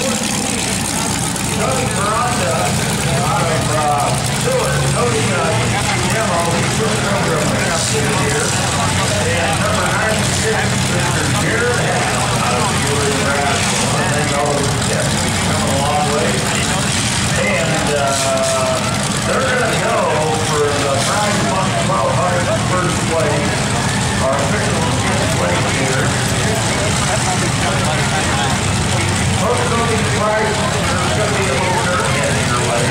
Tony Miranda out of Seward. Tony Demo, he's just over a half here. And number 96, Mr. Jared Allen out of Seward Grass. They know he's coming a long way. And they're going to go for the prize money, 1200 first place. Our official fifth place here. Most of these prizes are going to be a little dirt heading your way.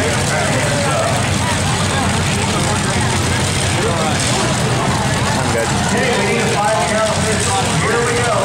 I'm good. Okay, we need a 5 count. Here we go.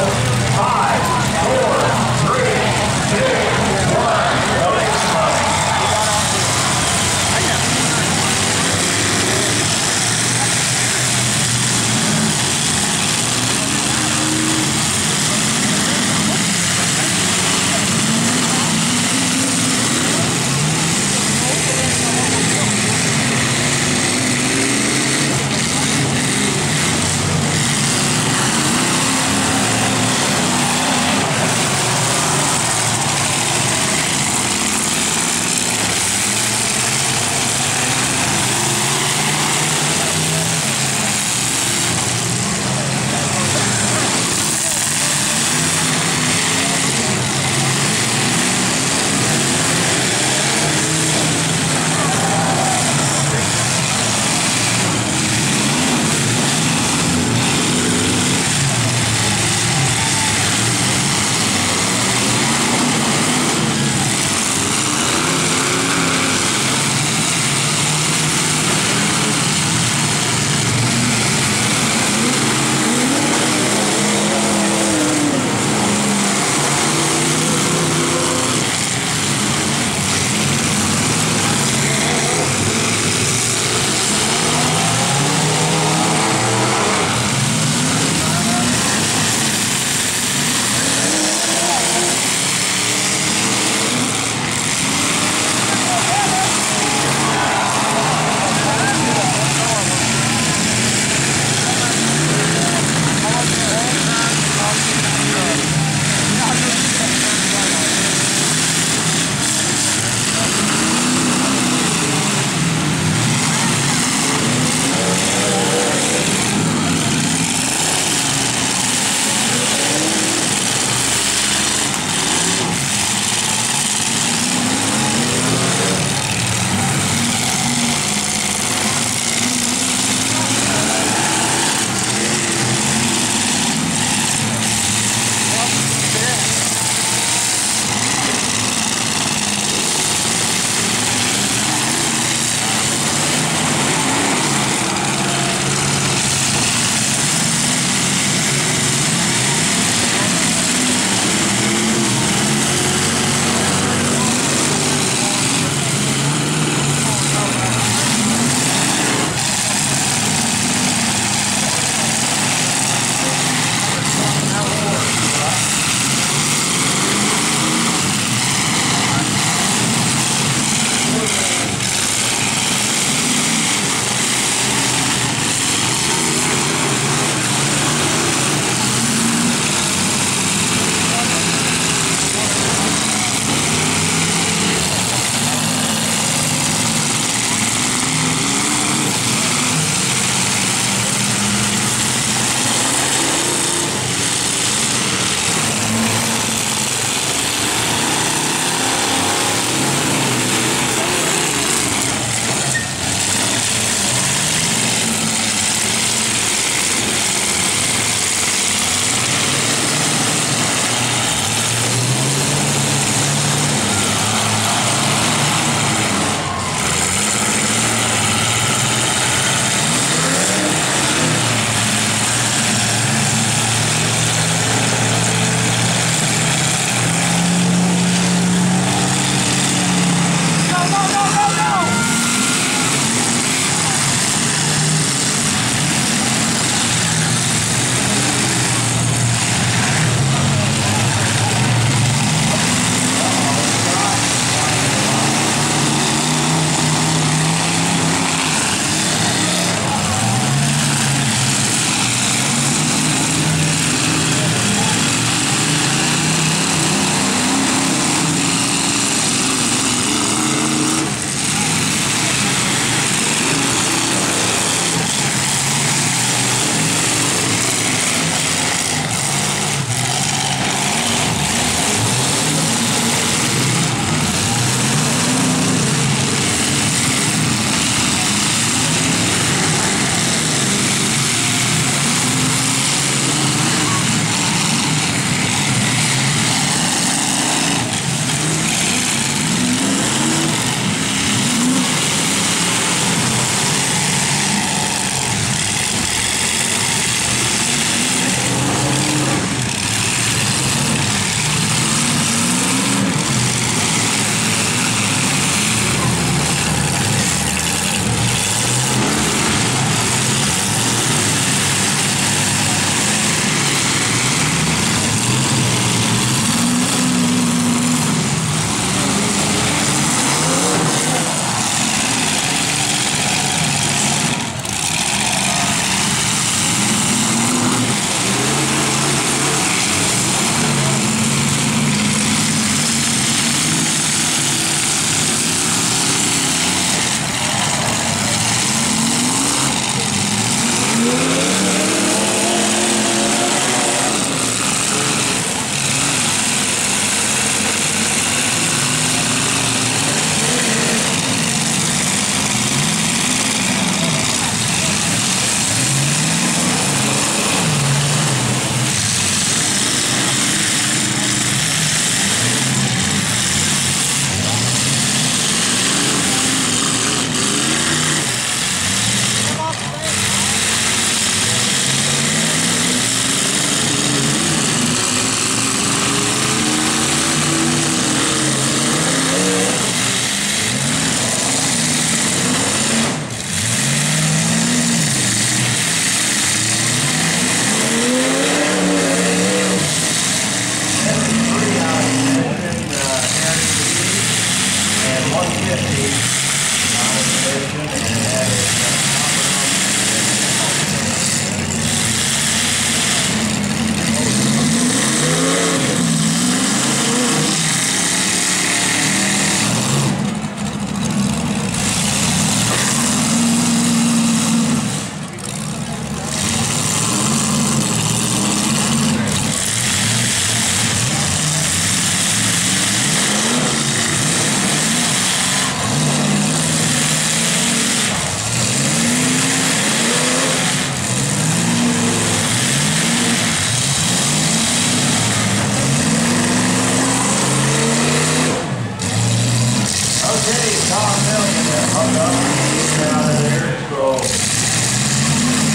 Okay, Tom Milligan that hung up out of there. So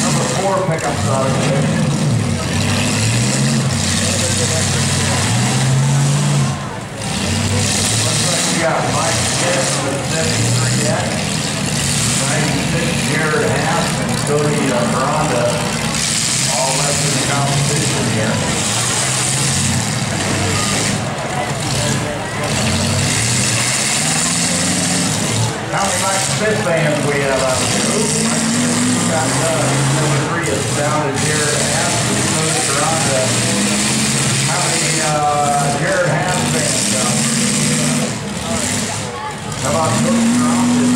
number 4 pickups out of there. Looks like we got Mike Smith with 73X, 96 Jared Hass, and Cody Miranda, all left in the competition here. How many Mike Smith fans we have out there? We got number 3 is down to Jared Hass and Cody Miranda. How many Jared Hass fans down there? How about Cody Miranda?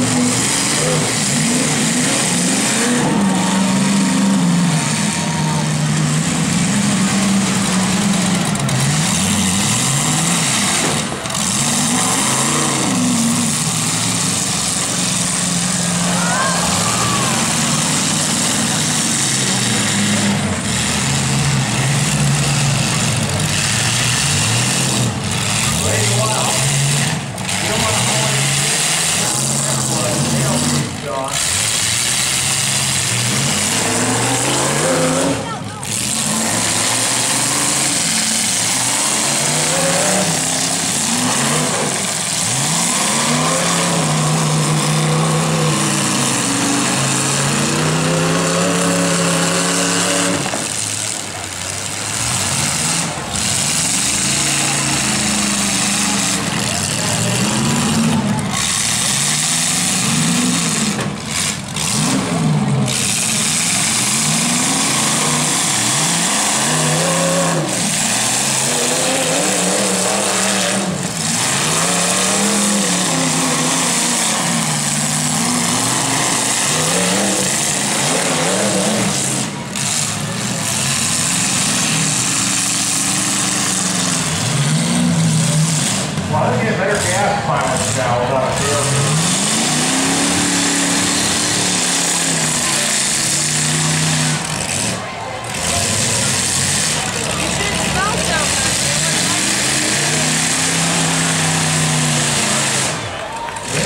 Well, let's get better gas mileage now without a tailgate.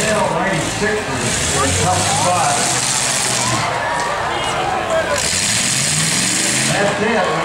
Well, 96ers are a tough spot. That's it.